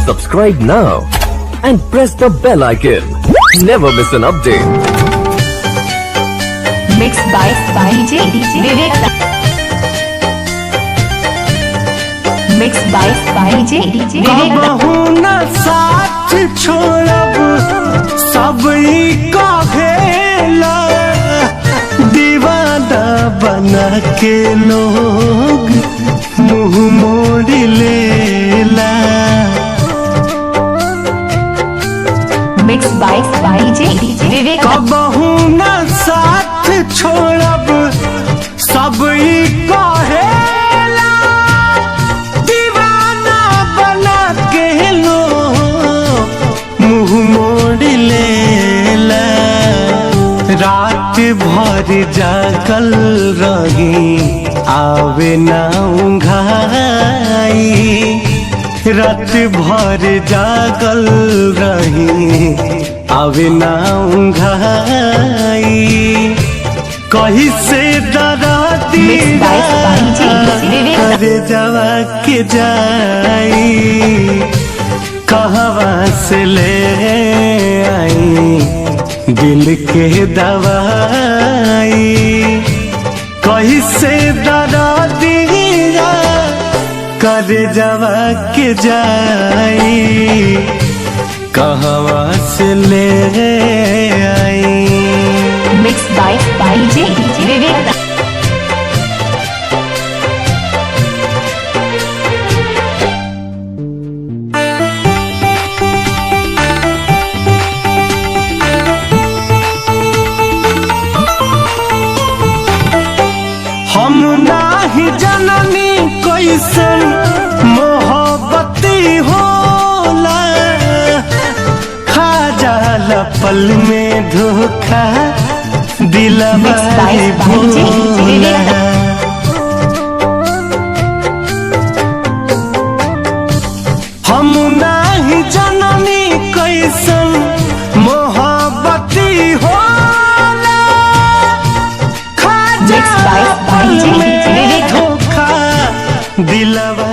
Subscribe now and press the bell icon. Never miss an update. Mixed by DJ Vivek. Mixed by DJ Vivek. कहूँ न साथ छोड़ब सबई कहेला, दीवाना बना के लोग मुँह मोड़ लेला। Mixed by DJ Vivek. कहूँ न साथ छोड़ब सबई कहेला, दीवाना बना के लोग मुँह मोड़ लेला। रात भर जागल रही आवे ना उंघाई, रात भर जागल रही आवे ना उंघाई। कहीं से डरा दी करे जवा के जाई, कहवा से ले आई दिल के दवाई। कहीं से डरा दिया करे जवा के जाई, कहवा से ले आई। Mixed by DJ Vivek. हम नाही जननी कैसन मोहब्बती होला, खा जाला पल में धोखा दिलवा भोला। हम नाही जननी कैसन मोहब्बती होला, खा जाला पल में धोखा दिलवा